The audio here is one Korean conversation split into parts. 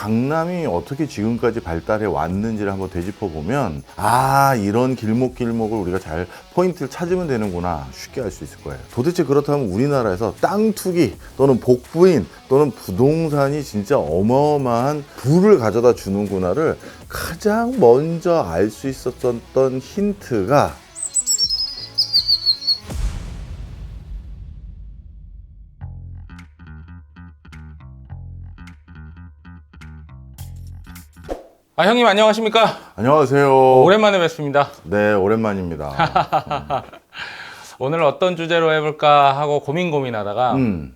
강남이 어떻게 지금까지 발달해 왔는지를 한번 되짚어 보면 이런 길목을 우리가 잘 포인트를 찾으면 되는구나 쉽게 알 수 있을 거예요. 도대체 그렇다면 우리나라에서 땅 투기 또는 복부인 또는 부동산이 진짜 어마어마한 부를 가져다 주는구나를 가장 먼저 알 수 있었던 힌트가 형님 안녕하십니까? 안녕하세요. 오랜만에 뵙습니다. 네, 오랜만입니다. 오늘 어떤 주제로 해볼까 하고 고민하다가 음.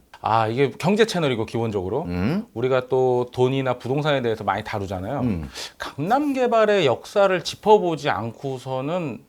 이게 경제 채널이고 기본적으로 우리가 또 돈이나 부동산에 대해서 많이 다루잖아요. 강남 개발의 역사를 짚어보지 않고서는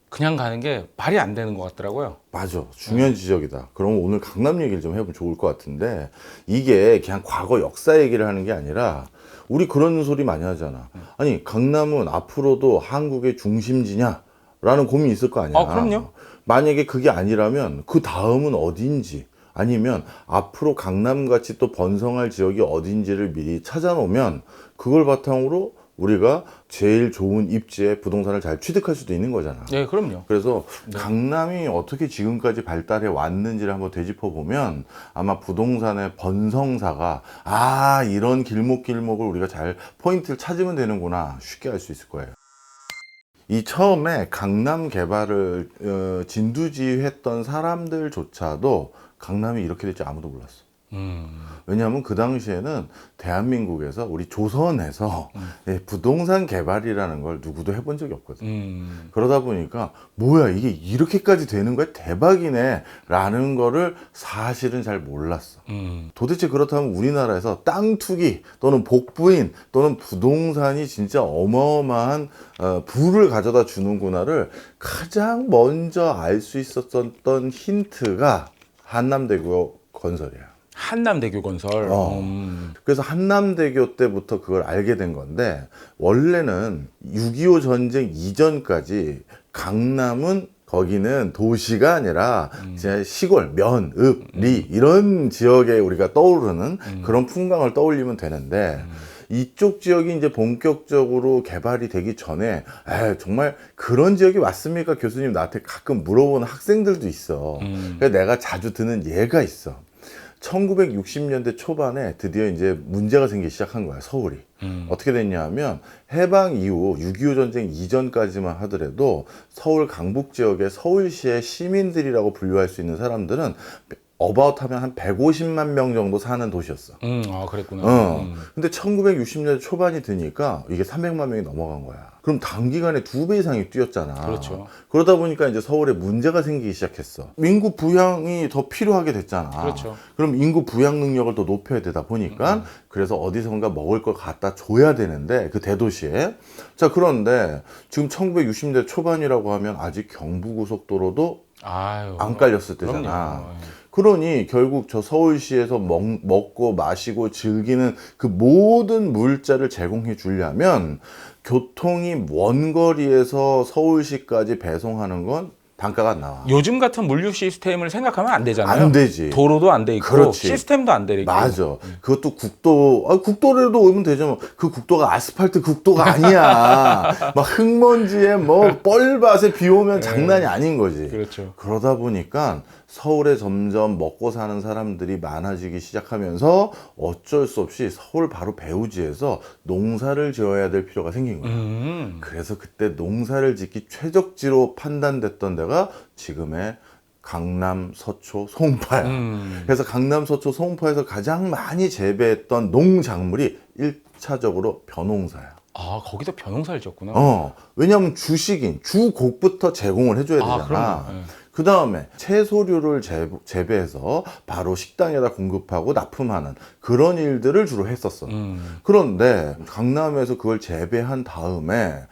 그냥 가는 게 말이 안 되는 것 같더라고요. 맞아. 중요한 지적이다. 그럼 오늘 강남 얘기를 좀 해보면 좋을 것 같은데, 이게 그냥 과거 역사 얘기를 하는 게 아니라 우리 그런 소리 많이 하잖아. 아니, 강남은 앞으로도 한국의 중심지냐? 라는 고민이 있을 거 아니야. 그럼요. 만약에 그게 아니라면 그 다음은 어딘지, 아니면 앞으로 강남같이 또 번성할 지역이 어딘지를 미리 찾아놓으면 그걸 바탕으로 우리가 제일 좋은 입지에 부동산을 잘 취득할 수도 있는 거잖아. 네, 그럼요. 그래서 강남이 어떻게 지금까지 발달해 왔는지를 한번 되짚어 보면 아마 부동산의 번성사가 이런 길목을 우리가 잘 포인트를 찾으면 되는구나 쉽게 알 수 있을 거예요. 이 처음에 강남 개발을 진두지휘했던 사람들조차도 강남이 이렇게 될지 아무도 몰랐어. 왜냐하면 그 당시에는 대한민국에서 우리 조선에서 부동산 개발이라는 걸 누구도 해본 적이 없거든. 그러다 보니까 뭐야 이게 이렇게까지 되는 거야? 대박이네 라는 거를 사실은 잘 몰랐어. 도대체 그렇다면 우리나라에서 땅 투기 또는 복부인 또는 부동산이 진짜 어마어마한 부를 가져다 주는구나를 가장 먼저 알 수 있었던 힌트가 한남대교 건설이야. 한남대교 건설. 그래서 한남대교 때부터 그걸 알게 된 건데, 원래는 6.25 전쟁 이전까지 강남은 거기는 도시가 아니라 이제 시골, 면, 읍, 리 이런 지역에 우리가 떠오르는 그런 풍광을 떠올리면 되는데, 이쪽 지역이 이제 본격적으로 개발이 되기 전에 정말 그런 지역이 맞습니까? 교수님 나한테 가끔 물어보는 학생들도 있어. 그래서 내가 자주 듣는 예가 있어. 1960년대 초반에 드디어 이제 문제가 생기기 시작한 거야, 서울이. 어떻게 됐냐 하면 해방 이후 6.25 전쟁 이전까지만 하더라도 서울 강북 지역의 서울시의 시민들이라고 분류할 수 있는 사람들은 어바웃 하면 한 150만 명 정도 사는 도시였어. 그랬구나. 근데 1960년대 초반이 되니까 이게 300만 명이 넘어간 거야. 그럼 단기간에 2배 이상이 뛰었잖아. 그렇죠. 그러다 보니까 이제 서울에 문제가 생기기 시작했어. 인구 부양이 더 필요하게 됐잖아. 그렇죠. 그럼 인구 부양 능력을 더 높여야 되다 보니까 그래서 어디선가 먹을 걸 갖다 줘야 되는데 그 대도시에. 자, 그런데 지금 1960년대 초반이라고 하면 아직 경부고속도로도 안 깔렸을 때잖아. 그럼요. 그러니 결국 저 서울시에서 먹고 마시고 즐기는 그 모든 물자를 제공해 주려면 교통이 먼 거리에서 서울시까지 배송하는 건 단가가 안 나와. 요즘 같은 물류 시스템을 생각하면 안 되잖아요. 안 되지. 도로도 안 돼 있고 그렇지. 시스템도 안 돼 있고. 맞아. 그것도 국도라도 오면 되죠. 그 국도가 아스팔트 국도가 아니야. 막 흙먼지에 뻘밭에 비 오면 장난이 아닌 거지. 그렇죠. 그러다 보니까 서울에 점점 먹고 사는 사람들이 많아지기 시작하면서 어쩔 수 없이 서울 바로 배후지에서 농사를 지어야 될 필요가 생긴 거야. 그래서 그때 농사를 짓기 최적지로 판단됐던 데가 지금의 강남, 서초, 송파야. 그래서 강남, 서초, 송파에서 가장 많이 재배했던 농작물이 1차적으로 벼농사야. 거기서 벼농사를 지었구나. 왜냐하면 주곡부터 제공을 해줘야 되잖아. 그럼요. 그 다음에 채소류를 재배해서 바로 식당에다 공급하고 납품하는 그런 일들을 주로 했었어. 그런데 강남에서 그걸 재배한 다음에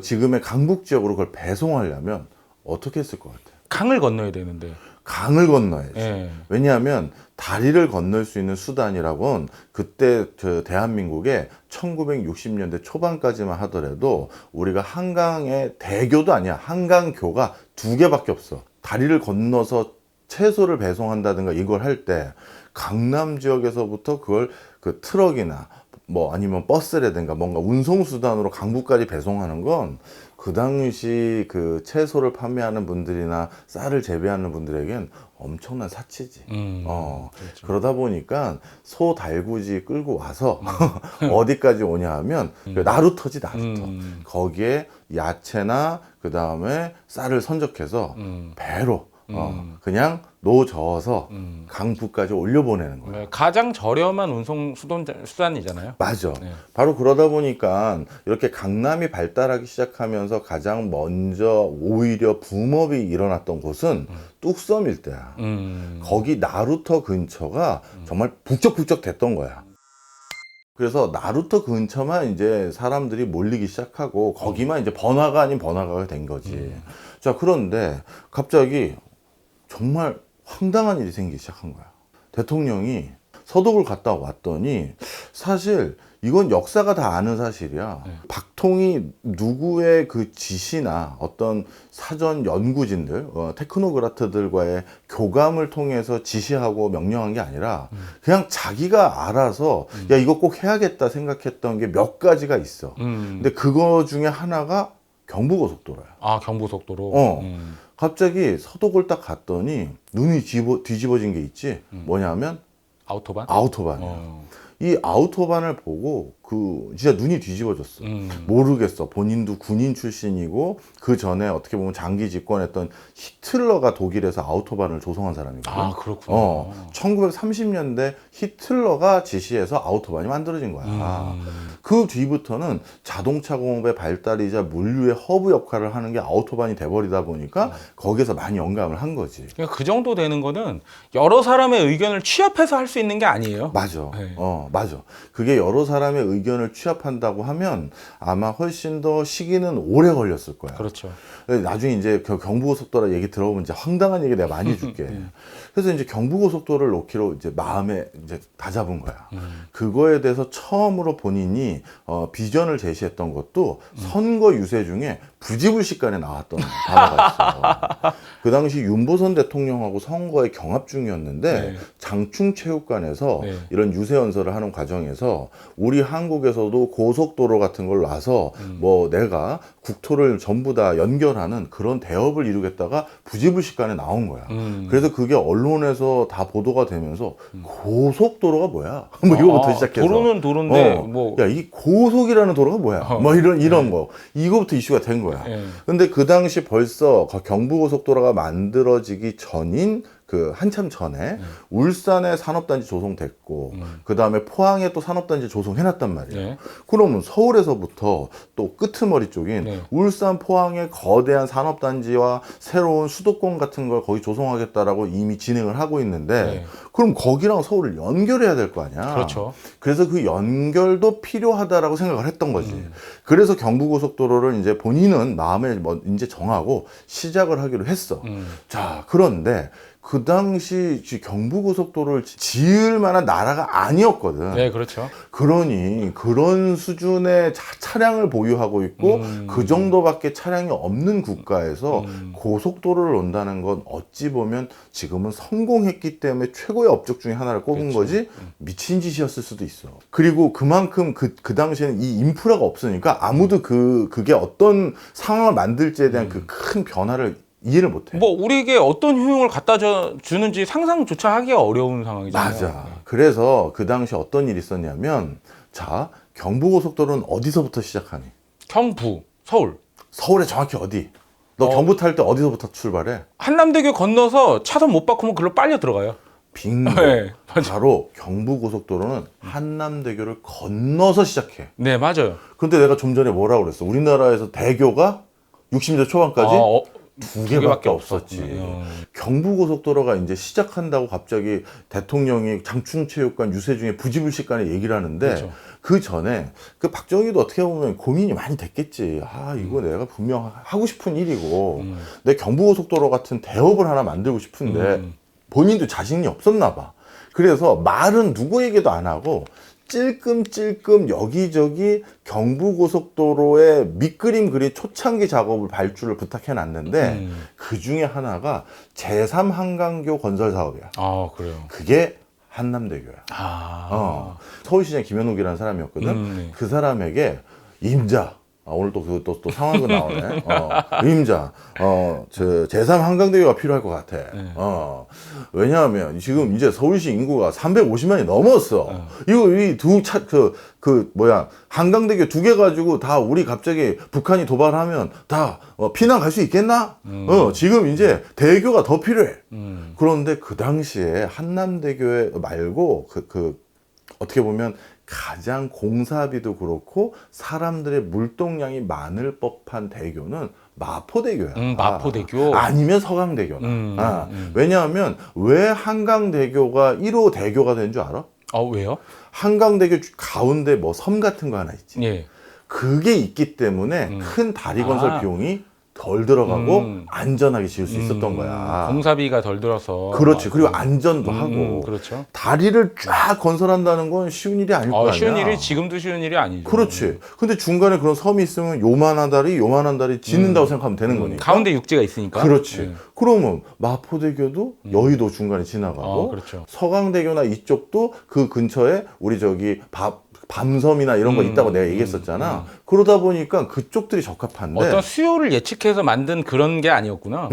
지금의 강북 지역으로 그걸 배송하려면 어떻게 했을 것 같아? 강을 건너야 되는데. 강을 건너야지. 예. 왜냐하면 다리를 건널 수 있는 수단이라곤 그때 대한민국에 1960년대 초반까지만 하더라도 우리가 한강의 대교도 아니야. 한강교가 2개밖에 없어. 다리를 건너서 채소를 배송한다든가 이걸 할 때 강남 지역에서부터 그걸 그 트럭이나 뭐 아니면 버스라든가 뭔가 운송수단으로 강북까지 배송하는 건 그 당시 그 채소를 판매하는 분들이나 쌀을 재배하는 분들에겐 엄청난 사치지. 그렇죠. 그러다 보니까 소 달구지 끌고 와서 어디까지 오냐 하면 그 나루터지, 나루터. 거기에 야채나 그 다음에 쌀을 선적해서 배로 그냥 노저어서 강북까지 올려보내는 거야. 네, 가장 저렴한 운송 수단이잖아요. 맞아. 네. 바로 그러다 보니까 이렇게 강남이 발달하기 시작하면서 가장 먼저 오히려 붐업이 일어났던 곳은 뚝섬 일대야. 거기 나루터 근처가 정말 북적북적 됐던 거야. 그래서 나루터 근처만 이제 사람들이 몰리기 시작하고 거기만 이제 번화가 아닌 번화가가 된 거지. 자, 그런데 갑자기 정말 황당한 일이 생기기 시작한 거야. 대통령이 서독을 갔다 왔더니 사실 이건 역사가 다 아는 사실이야. 박통이 누구의 그 지시나 어떤 사전 연구진들, 테크노크라트들과의 교감을 통해서 지시하고 명령한 게 아니라 그냥 자기가 알아서 야, 이거 꼭 해야겠다 생각했던 게 몇 가지가 있어. 근데 그거 중에 하나가 경부고속도로야. 아, 경부속도로. 갑자기 서독을 딱 갔더니 눈이 뒤집어진 게 있지. 뭐냐면 아우토반? 아우토반이야. 이 아우토반을 보고 진짜 눈이 뒤집어졌어. 모르겠어. 본인도 군인 출신이고 그 전에 어떻게 보면 장기 집권했던 히틀러가 독일에서 아우토반을 조성한 사람이거든. 아, 그렇구나. 1930년대 히틀러가 지시해서 아우토반이 만들어진 거야. 그 뒤부터는 자동차 공업의 발달이자 물류의 허브 역할을 하는 게 아우토반이 돼버리다 보니까 거기에서 많이 영감을 한 거지. 그러니까 그 정도 되는 거는 여러 사람의 의견을 취합해서 할 수 있는 게 아니에요. 맞아. 네. 맞아. 그게 여러 사람의 의견을 취합한다고 하면 아마 훨씬 더 시기는 오래 걸렸을 거야. 그렇죠. 나중에 이제 경부고속도로 얘기 들어보면 이제 황당한 얘기 내가 많이 해줄게. 그래서 이제 경부고속도로를 놓기로 이제 마음에 이제 다 잡은 거야. 그거에 대해서 처음으로 본인이 비전을 제시했던 것도 선거 유세 중에 부지불식간에 나왔던 단어가 있어. 그 당시 윤보선 대통령하고 선거에 경합 중이었는데 장충체육관에서 이런 유세 연설을 하는 과정에서 우리 한국에서도 고속도로 같은 걸 놔서 뭐 내가 국토를 전부 다 연결하는 그런 대업을 이루겠다가 부지불식간에 나온 거야. 그래서 그게 언론에서 다 보도가 되면서 고속도로가 뭐야? 뭐 이거부터 시작해서 도로는 도로인데 뭐 야, 이 고속이라는 도로가 뭐야? 뭐 이런 거. 이거부터 이슈가 된 거야. 근데 그 당시 벌써 경부고속도로가 만들어지기 전인 그 한참 전에 울산에 산업단지 조성됐고 그 다음에 포항에 또 산업단지 조성해놨단 말이에요. 그러면 서울에서부터 또 끄트머리 쪽인 울산 포항의 거대한 산업단지와 새로운 수도권 같은 걸 거기 조성하겠다라고 이미 진행을 하고 있는데 그럼 거기랑 서울을 연결해야 될 거 아니야. 그렇죠. 그래서 그 연결도 필요하다라고 생각을 했던 거지. 그래서 경부고속도로를 이제 본인은 마음에 뭐 이제 정하고 시작을 하기로 했어. 자, 그런데 그 당시 경부고속도로를 지을 만한 나라가 아니었거든. 네, 그렇죠. 그러니 그런 수준의 차량을 보유하고 있고 그 정도밖에 차량이 없는 국가에서 고속도로를 논다는 건 어찌 보면 지금은 성공했기 때문에 최고의 업적 중에 하나를 꼽은 거지 미친 짓이었을 수도 있어. 그리고 그만큼 그 당시에는 이 인프라가 없으니까 아무도 그게 어떤 상황을 만들지에 대한 그 큰 변화를 이해를 못해. 뭐 우리에게 어떤 효용을 갖다 주는지 상상조차 하기가 어려운 상황이잖아요. 맞아. 그래서 그 당시 어떤 일이 있었냐면 자, 경부고속도로는 어디서부터 시작하니? 경부, 서울. 서울에 정확히 어디? 너 경부 탈 때 어디서부터 출발해? 한남대교 건너서 차선 못 바꾸면 글로 빨려 들어가요. 빙고. 네, 바로 경부고속도로는 한남대교를 건너서 시작해. 네, 맞아요. 근데 내가 좀 전에 뭐라고 그랬어? 우리나라에서 대교가 60년대 초반까지 두 개밖에 없었지. 경부고속도로가 이제 시작한다고 갑자기 대통령이 장충체육관 유세 중에 부지불식간에 얘기를 하는데 그렇죠. 그 전에 그 박정희도 어떻게 보면 고민이 많이 됐겠지. 아, 이거 내가 분명 하고 싶은 일이고 내 경부고속도로 같은 대업을 하나 만들고 싶은데 본인도 자신이 없었나 봐. 그래서 말은 누구에게도 안 하고 찔끔찔끔 여기저기 경부고속도로에 밑그림 그린 초창기 작업을 발주를 부탁해 놨는데 그 중에 하나가 제3한강교 건설 사업이야. 아, 그래요. 그게 한남대교야. 아. 서울시장 김현욱이라는 사람이었거든. 네. 그 사람에게 임자. 오늘 또 상황도 나오네. 임자. 저 제3 한강대교가 필요할 것 같아. 왜냐하면 지금 이제 서울시 인구가 350만이 넘었어. 이거 이 두 차 한강대교 2개 가지고 다 우리 갑자기 북한이 도발하면 다 피난 갈 수 있겠나? 지금 이제 대교가 더 필요해. 그런데 그 당시에 한남대교 말고 어떻게 보면 가장 공사비도 그렇고 사람들의 물동량이 많을 법한 대교는 마포대교야. 마포대교? 아니면 서강대교나. 왜냐하면 왜 한강대교가 1호 대교가 된 줄 알아? 왜요? 한강대교 가운데 뭐 섬 같은 거 하나 있지. 예. 그게 있기 때문에 큰 다리 건설 비용이 덜 들어가고 안전하게 지을 수 있었던 거야. 공사비가 덜 들어서. 그렇지. 그리고 안전도 하고. 그렇죠. 다리를 쫙 건설한다는 건 쉬운 일이 아닐 거 아니야. 쉬운 일이 지금도 쉬운 일이 아니죠. 그렇지. 근데 중간에 그런 섬이 있으면 요만한 다리 짓는다고 생각하면 되는 거니까. 가운데 육지가 있으니까. 그렇지. 그러면 마포대교도 여의도 중간에 지나가고 그렇죠. 서강대교나 이쪽도 그 근처에 우리 저기 밤섬이나 이런 거 있다고 내가 얘기했었잖아. 그러다 보니까 그쪽들이 적합한데 어떤 수요를 예측해서 만든 그런 게 아니었구나.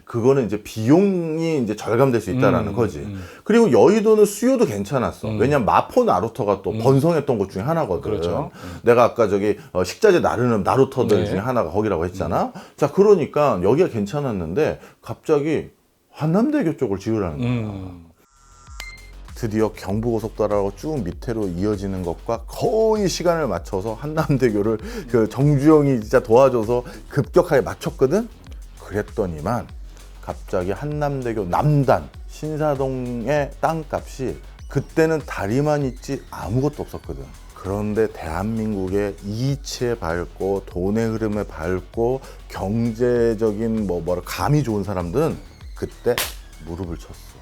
그거는 이제 비용이 이제 절감될 수 있다라는 거지. 그리고 여의도는 수요도 괜찮았어. 왜냐면 마포 나루터가 또 번성했던 곳 중에 하나거든. 그렇죠. 내가 아까 저기 식자재 나르는 나루터들 네. 중에 하나가 거기라고 했잖아. 자, 그러니까 여기가 괜찮았는데 갑자기 한남대교 쪽을 지으라는 거야. 드디어 경부고속도로라고 쭉 밑으로 이어지는 것과 거의 시간을 맞춰서 한남대교를 그 정주영이 진짜 도와줘서 급격하게 맞췄거든. 그랬더니만 갑자기 한남대교 남단 신사동의 땅값이 그때는 다리만 있지 아무것도 없었거든. 그런데 대한민국의 이치에 밝고 돈의 흐름에 밝고 경제적인 감이 좋은 사람들은 그때 무릎을 쳤어.